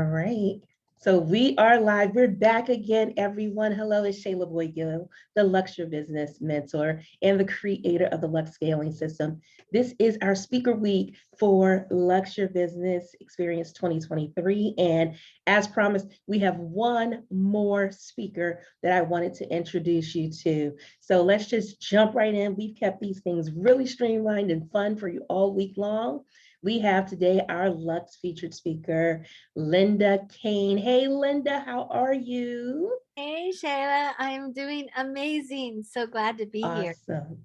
All right. So we are live. We're back again, everyone. Hello, it's Shayla Boyd-Gill, the Luxe Your Business mentor and the creator of the Luxe Scaling System. This is our speaker week for Luxe Your Business Experience 2023. And as promised, we have one more speaker that I wanted to introduce you to. So let's just jump right in. We've kept these things really streamlined and fun for you all week long. We have today our Luxe featured speaker, Linda Cain. Hey, Linda, how are you? Hey, Shayla, I'm doing amazing. So glad to be here. Awesome.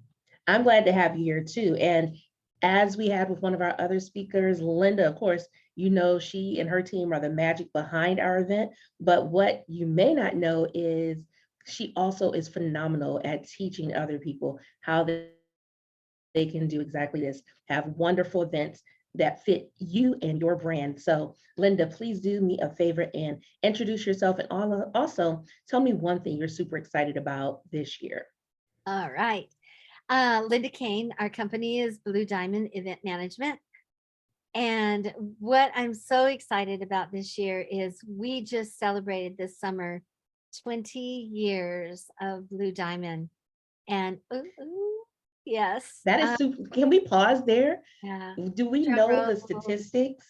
I'm glad to have you here too. And as we had with one of our other speakers, Linda, of course, you know, she and her team are the magic behind our event. But what you may not know is she also is phenomenal at teaching other people how they can do exactly this, have wonderful events that fit you and your brand. So Linda, please do me a favor and introduce yourself and also tell me one thing you're super excited about this year. All right. Linda Cain, our company is Blue Diamond Event Management. And what I'm so excited about this year is we just celebrated this summer 20 years of Blue Diamond. And yes, That is super. Can we pause there? yeah, Do we drum know roll. the statistics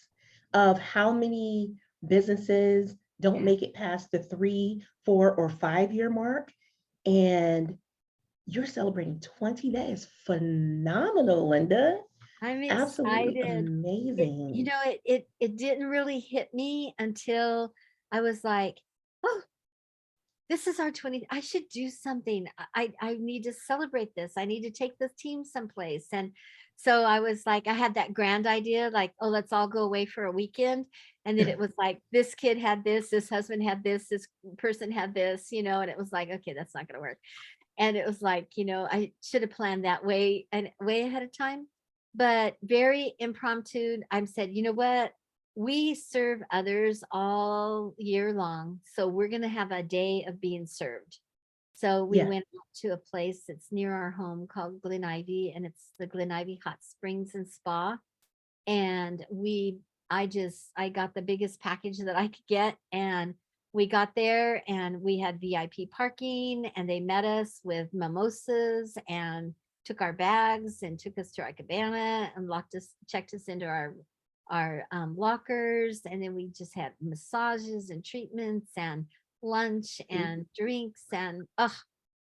of how many businesses don't Yeah, make it past the 3, 4, or 5 year mark? And you're celebrating 20. That is phenomenal, Linda. I'm Absolutely excited. amazing. It didn't really hit me until I was like, oh, this is our 20. I should do something. I need to celebrate this. I need to take this team someplace. And so I was like, I had that grand idea, like, oh, let's all go away for a weekend. And then it was like, this kid had this husband had this person had this, and it was like, okay, that's not going to work. And it was like, I should have planned that way and way ahead of time, but very impromptu. I said, you know what? We serve others all year long. So we're going to have a day of being served. So we Yeah. went out to a place that's near our home called Glen Ivy, and it's the Glen Ivy Hot Springs and Spa. And I got the biggest package that I could get. And we got there and we had VIP parking, and they met us with mimosas and took our bags and took us to our cabana and checked us into our lockers. And then we just had massages and treatments and lunch and drinks. And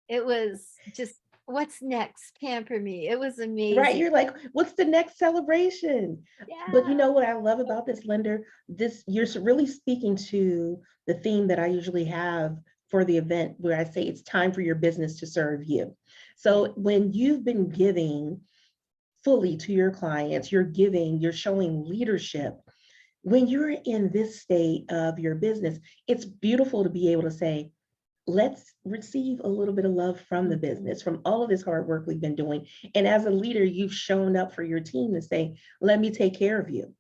it was just, what's next? Pamper me. It was Right. amazing. You're like, what's the next celebration? But you Yeah. know what I love about this, Linda? This you're really speaking to the theme that I usually have for the event where I say it's time for your business to serve you. Yeah. So when you've been giving fully to your clients, you're giving, you're showing leadership. When you're in this state of your business, it's beautiful to be able to say, let's receive a little bit of love from the Mhm. business, from all of this hard work we've been doing. And as a leader, you've shown up for your team to say, let me take care of you.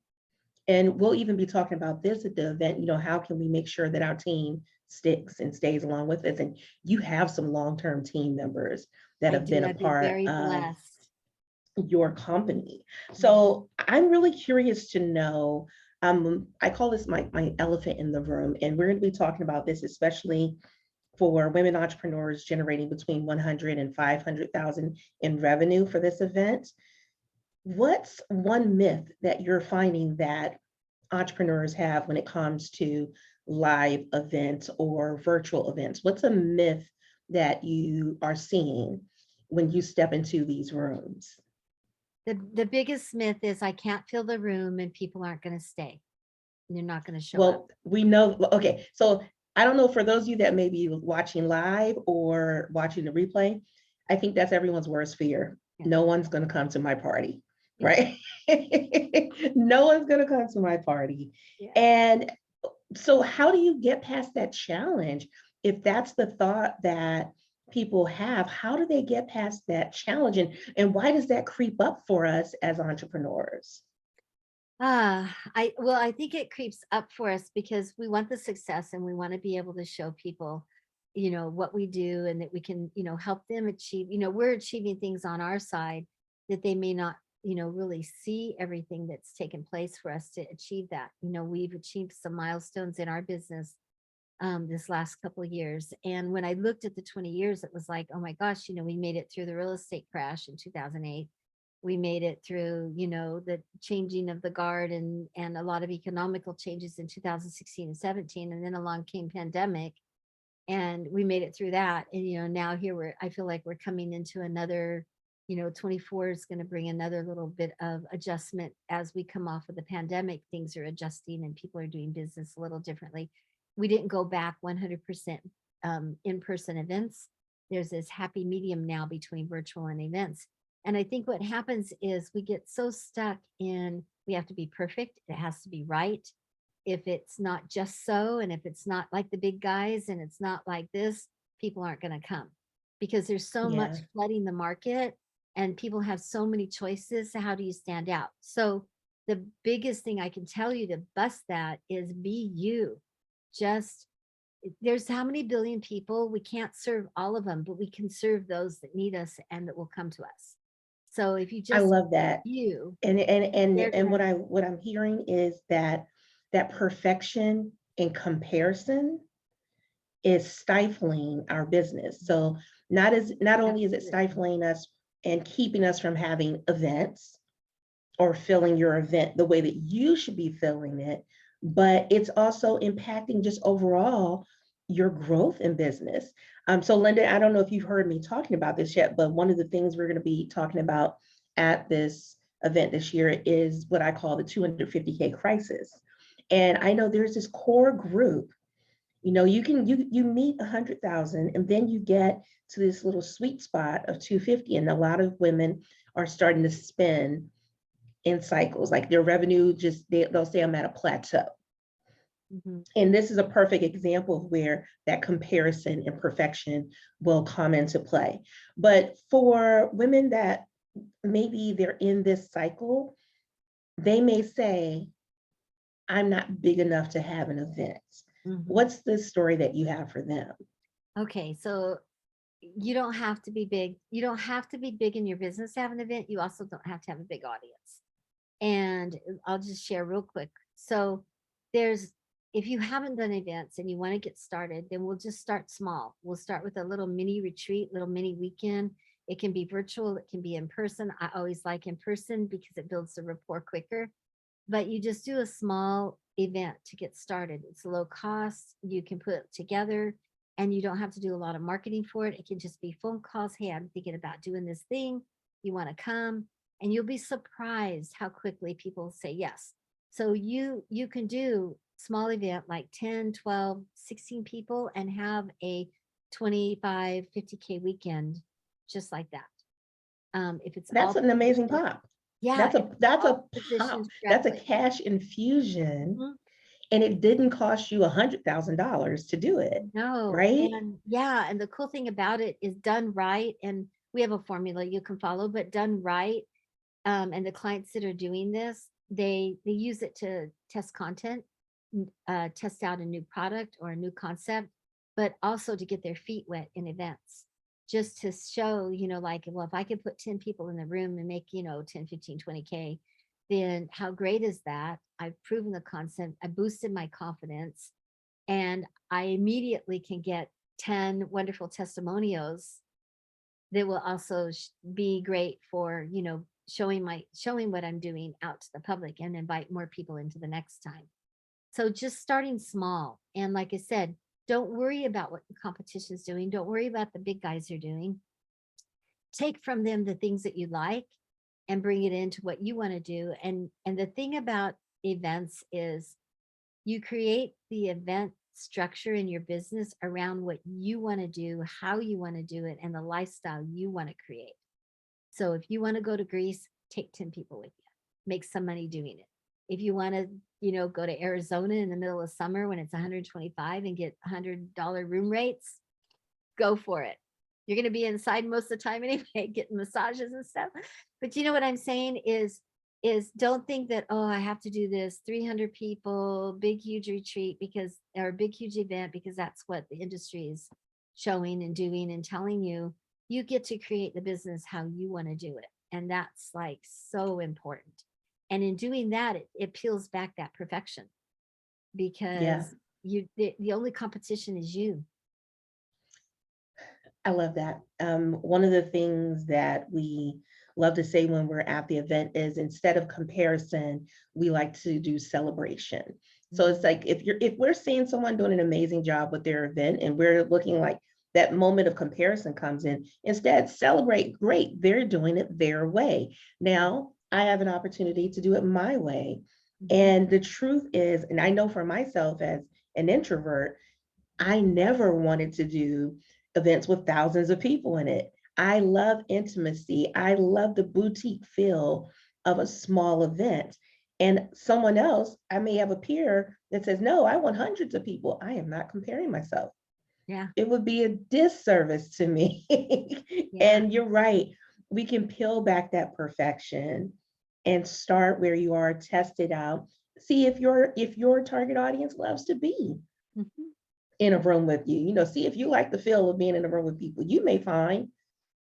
And we'll even be talking about this at the event. How can we make sure that our team sticks and stays along with us? And you have some long-term team members that I have been do. a I've been part very of blessed. your company. Mhm. So I'm really curious to know. I call this my elephant in the room, and we're going to be talking about this, especially for women entrepreneurs generating between 100 and 500,000 in revenue for this event. What's one myth that you're finding that entrepreneurs have when it comes to live events or virtual events? What's a myth that you are seeing when you step into these rooms? The biggest myth is I can't fill the room and people aren't going to stay. They're not going to show up. Well, we know, okay, so I don't know, for those of you that may be watching live or watching the replay, I think that's everyone's worst fear. Yeah. No one's going to come to my party, Yeah. right? No one's going to come to my party. Yeah. And so, how do you get past that challenge? If that's the thought that people have, how do they get past that challenge? And why does that creep up for us as entrepreneurs? I think it creeps up for us because we want the success and we want to be able to show people, what we do and that we can, help them achieve, we're achieving things on our side that they may not really see everything that's taken place for us to achieve that. We've achieved some milestones in our business this last couple of years. And when I looked at the 20 years, it was like, oh my gosh, we made it through the real estate crash in 2008. We made it through, the changing of the guard and a lot of economical changes in 2016 and 17. And then along came pandemic, and we made it through that. And, now here I feel like we're coming into another, 24 is going to bring another little bit of adjustment as we come off of the pandemic. Things are adjusting and people are doing business a little differently. We didn't go back 100% in-person events. There's this happy medium now between virtual and events. And I think what happens is we get so stuck in, we have to be perfect. It has to be right. If it's not just so, and if it's not like the big guys and it's not like this, people aren't going to come because there's so much Yeah. flooding the market and people have so many choices. So how do you stand out? So the biggest thing I can tell you to bust that is be you. Just there's how many billion people, we can't serve all of them, but we can serve those that need us and that will come to us. So if you I just love that. you, they're And gonna, what I'm hearing is that perfection and comparison is stifling our business. So not only is it absolutely. stifling us and keeping us from having events or filling your event the way that you should be filling it, but it's also impacting just overall your growth in business. So Linda, I don't know if you've heard me talking about this yet, but one of the things we're going to be talking about at this event this year is what I call the 250K crisis. And I know there's this core group, you meet 100,000 and then you get to this little sweet spot of 250. And a lot of women are starting to spend in cycles, like their revenue they'll say I'm at a plateau. Mhm. And this is a perfect example of where that comparison and perfection will come into play. But for women that maybe they're in this cycle, they may say, I'm not big enough to have an event. Mhm. What's the story that you have for them? Okay, so you don't have to be big. You don't have to be big in your business to have an event. You also don't have to have a big audience. And I'll just share real quick. So there's, if you haven't done events and you want to get started, then we'll just start small. We'll start with a little mini retreat, little mini weekend. It can be virtual, it can be in person. I always like in person because it builds the rapport quicker. But you just do a small event to get started. It's low cost. You can put it together and you don't have to do a lot of marketing for it. It can just be phone calls. Hey, I'm thinking about doing this thing. You want to come? And you'll be surprised how quickly people say yes. So you can do small event like 10, 12, 16 people and have a 25, 50K weekend just like that. If it's That's all an amazing positioned, pop. yeah, That's if a it's that's a all positioned pop. That's a correctly. cash infusion, Mhm. and it didn't cost you $100,000 to do it, No, right? and yeah, and the cool thing about it is done right, and we have a formula you can follow, but done right, and the clients that are doing this, they use it to test content, test out a new product or a new concept, but also to get their feet wet in events, just to show, like, well, if I could put 10 people in the room and make, 10, 15, 20K, then how great is that? I've proven the concept. I boosted my confidence and I immediately can get 10 wonderful testimonials that will also be great for, showing what I'm doing out to the public and invite more people into the next time. So just starting small. And like I said, don't worry about what the competition's doing. Don't worry about the big guys are doing. Take from them the things that you like and bring it into what you want to do. And the thing about events is you create the event structure in your business around what you want to do, how you want to do it, and the lifestyle you want to create. So if you want to go to Greece, take 10 people with you, make some money doing it. If you want to, go to Arizona in the middle of summer when it's 125 and get $100 room rates, go for it. You're going to be inside most of the time anyway, getting massages and stuff. But you know what I'm saying is don't think that, oh, I have to do this 300 people, big, huge retreat because, or big, huge event, because that's what the industry is showing and doing and telling you. You get to create the business how you want to do it. And that's like so important. And in doing that, it peels back that perfection, Yeah, because the only competition is you. I love that. One of the things that we love to say when we're at the event is instead of comparison, we like to do celebration. So it's Mm. like if we're seeing someone doing an amazing job with their event and we're looking like that moment of comparison comes in, instead celebrate, great, they're doing it their way. Now I have an opportunity to do it my way. Mhm. And the truth is, and I know for myself as an introvert, I never wanted to do events with thousands of people in it. I love intimacy. I love the boutique feel of a small event. And someone else, I may have a peer that says, no, I want hundreds of people. I am not comparing myself. Yeah. It would be a disservice to me. Yeah. And you're right. We can peel back that perfection and start where you are, test it out, see if your target audience loves to be Mhm. in a room with you. See if you like the feel of being in a room with people. You may find,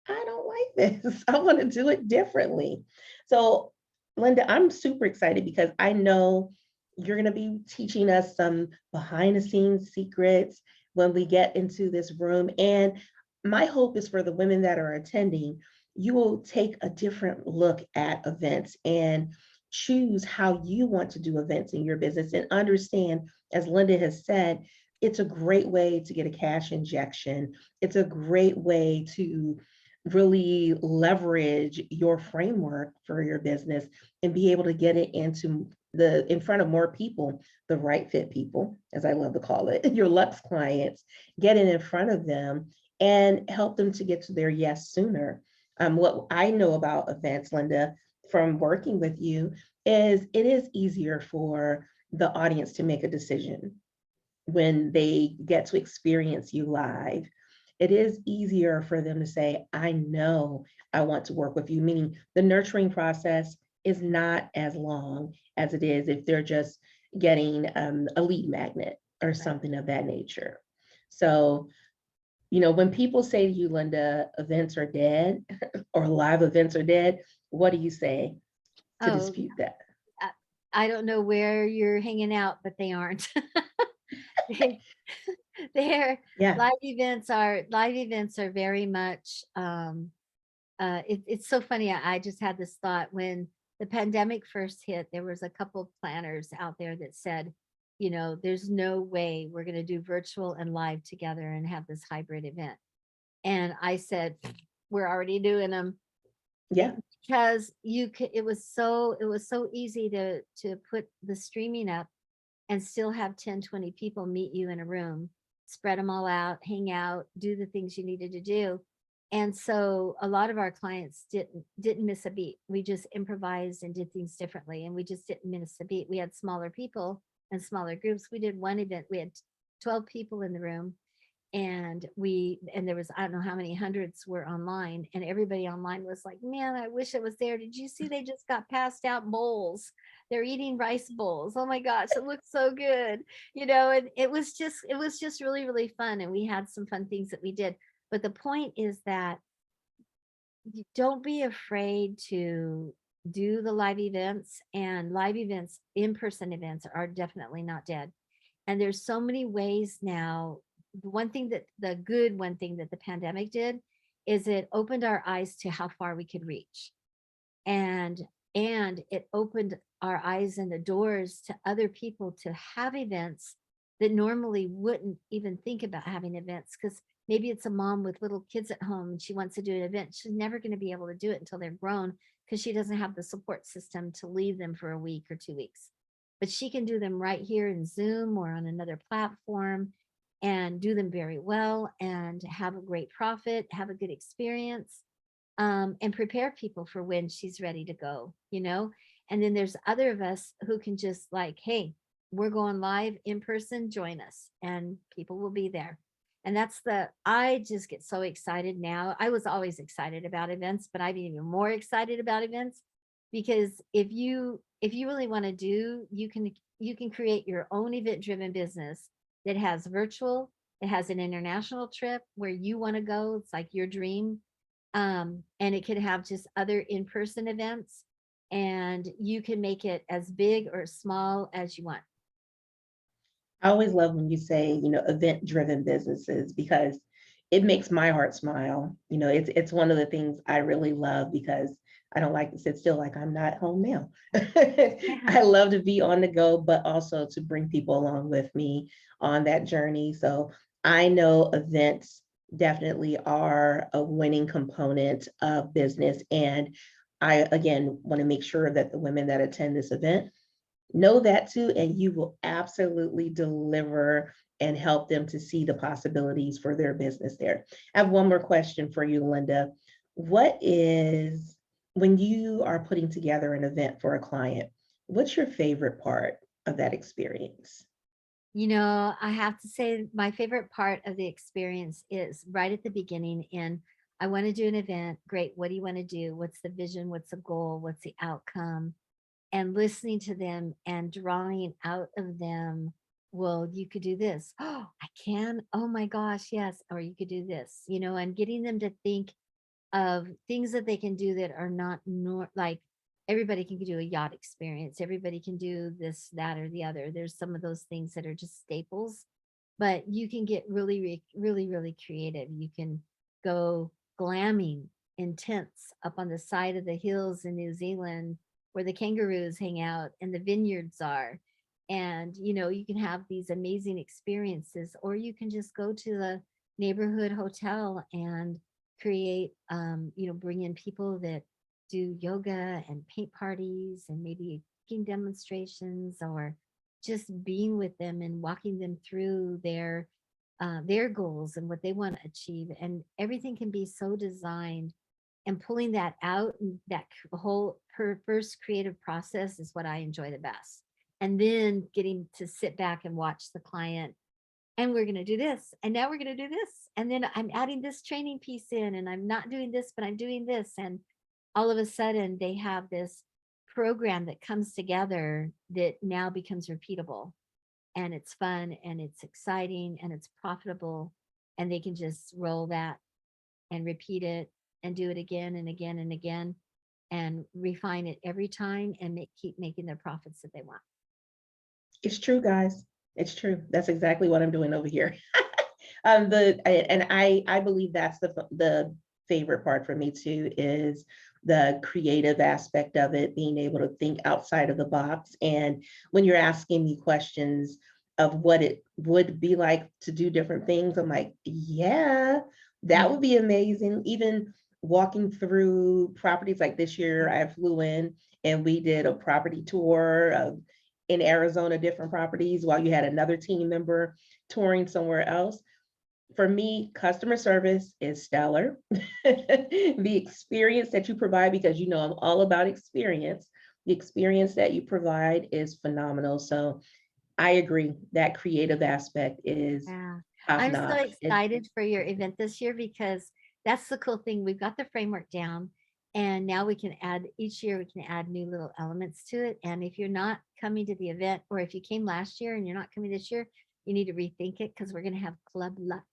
I don't like this. I want to do it differently. So, Linda, I'm super excited because I know you're going to be teaching us some behind the scenes secrets when we get into this room. And my hope is for the women that are attending, you will take a different look at events and choose how you want to do events in your business and understand, as Linda has said, it's a great way to get a cash injection. It's a great way to really leverage your framework for your business and be able to get it in front of more people, the right fit people, as I love to call it, your Lux clients, get it in front of them and help them to get to their yes sooner. What I know about events, Linda, from working with you, is it is easier for the audience to make a decision when they get to experience you live. It is easier for them to say, I know I want to work with you, meaning the nurturing process is not as long as it is if they're just getting a lead magnet or Right. something of that nature. So, when people say to you, Linda, events are dead or live events are dead, what do you say to Oh, dispute that? I, I don't know where you're hanging out, but they aren't. They, they're Yeah, live events are very much it's so funny. I just had this thought when the pandemic first hit. There was a couple planners out there that said, there's no way we're going to do virtual and live together and have this hybrid event. And I said, we're already doing them. yeah, Because it was so easy to put the streaming up and still have 10, 20 people meet you in a room, spread them all out, hang out, do the things you needed to do. And so a lot of our clients didn't miss a beat. We just improvised and did things differently, and we just didn't miss a beat. We had smaller people and smaller groups. We did one event, we had 12 people in the room, and there was, I don't know how many hundreds were online, and everybody online was like, man, I wish I was there. Did you see they just got passed out bowls? They're eating rice bowls. Oh my gosh, it looks so good. And it was just really, really fun, and we had some fun things that we did. But the point is that you don't be afraid to do the live events, and live events, in-person events, are definitely not dead. And there's so many ways now. The one thing that the pandemic did is it opened our eyes to how far we could reach. And and it opened our eyes and the doors to other people to have events that normally wouldn't even think about having events, because maybe it's a mom with little kids at home and she wants to do an event. She's never going to be able to do it until they're grown, because she doesn't have the support system to leave them for a week or 2 weeks. But she can do them right here in Zoom or on another platform, and do them very well and have a great profit, have a good experience, and prepare people for when she's ready to go. And then there's other of us who can just like, hey, we're going live in person, join us, and people will be there. And I just get so excited now. I was always excited about events, but I'm even more excited about events, because if you really want to do, you can create your own event driven business that has virtual, it has an international trip where you want to go. It's like your dream, And it could have just other in-person events, and you can make it as big or small as you want. I always love when you say, event-driven businesses, because it makes my heart smile. It's one of the things I really love, because I don't like to sit still, like I'm not home now. Yeah. I love to be on the go, but also to bring people along with me on that journey. So I know events definitely are a winning component of business. And I, again, want to make sure that the women that attend this event know that too, and you will absolutely deliver and help them to see the possibilities for their business there. I have one more question for you, Linda. What is, when you are putting together an event for a client, what's your favorite part of that experience? I have to say my favorite part of the experience is right at the beginning. And I want to do an event. Great. What do you want to do? What's the vision? What's the goal? What's the outcome? And listening to them and drawing out of them, well, you could do this. Oh, I can. Oh my gosh, yes. Or you could do this, and getting them to think of things that they can do that are not like everybody can do a yacht experience. Everybody can do this, that, or the other. There's some of those things that are just staples, but you can get really, really, really creative. You can go glamming in tents up on the side of the hills in New Zealand where the kangaroos hang out and the vineyards are. And, you can have these amazing experiences, or you can just go to the neighborhood hotel and create, bring in people that do yoga and paint parties and maybe cooking demonstrations, or just being with them and walking them through their goals and what they want to achieve. And everything can be so designed, and pulling that out, and that whole first creative process is what I enjoy the best. And then getting to sit back and watch the client, and we're going to do this, and now we're going to do this, and then I'm adding this training piece in, and I'm not doing this, but I'm doing this. And all of a sudden they have this program that comes together that now becomes repeatable, and it's fun and it's exciting and it's profitable, and they can just roll that and repeat it and do it again and again and again, and refine it every time, and keep making their profits that they want. It's true, guys. It's true. That's exactly what I'm doing over here. I believe that's the favorite part for me too, is the creative aspect of it, being able to think outside of the box. And when you're asking me questions of what it would be like to do different things, I'm like, yeah, that would be amazing. Even walking through properties, like this year, I flew in and we did a property tour of in Arizona, different properties, while you had another team member touring somewhere else. For me, customer service is stellar. The experience that you provide, because I'm all about experience, the experience that you provide is phenomenal. So I agree that creative aspect is Yeah. top I'm so notch. excited for your event this year, because that's the cool thing. We've got the framework down, and now we can add each year, we can add new little elements to it. And if you're not coming to the event, or if you came last year and you're not coming this year, you need to rethink it, because we're going to have Club Lux.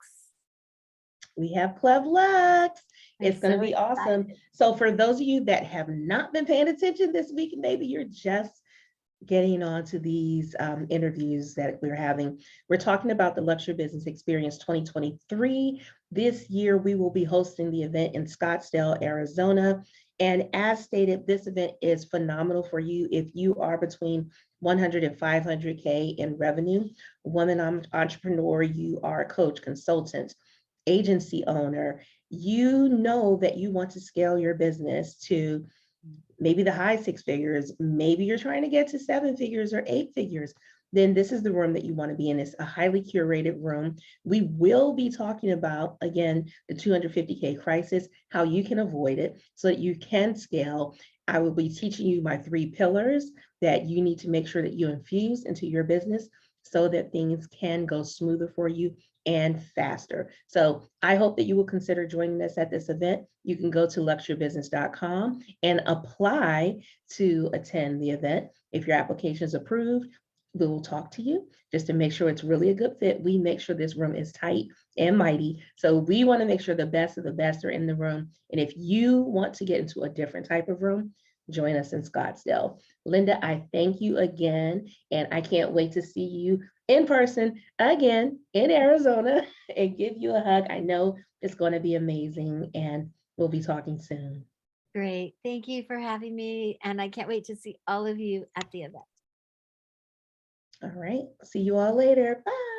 We have Club Lux. I'm It's going to so be awesome. excited. So for those of you that have not been paying attention this week, maybe you're just getting on to these interviews that we're having. We're talking about the Luxe Your Business Experience 2023. This year, we will be hosting the event in Scottsdale, Arizona. And as stated, this event is phenomenal for you if you are between 100 and 500K in revenue, woman entrepreneur, you are a coach, consultant, agency owner, you know that you want to scale your business to maybe the high six figures, maybe you're trying to get to seven figures or eight figures, then this is the room that you want to be in. It's a highly curated room. We will be talking about, again, the 250K crisis, how you can avoid it so that you can scale. I will be teaching you my 3 pillars that you need to make sure that you infuse into your business so that things can go smoother for you and faster. So I hope that you will consider joining us at this event. You can go to luxeyourbusiness.com and apply to attend the event. If your application is approved, we will talk to you just to make sure it's really a good fit. We make sure this room is tight and mighty. So we want to make sure the best of the best are in the room. And if you want to get into a different type of room, join us in Scottsdale. Linda, I thank you again. And I can't wait to see you in person again in Arizona and give you a hug. I know it's going to be amazing. And we'll be talking soon. Great. Thank you for having me. And I can't wait to see all of you at the event. All right. See you all later. Bye.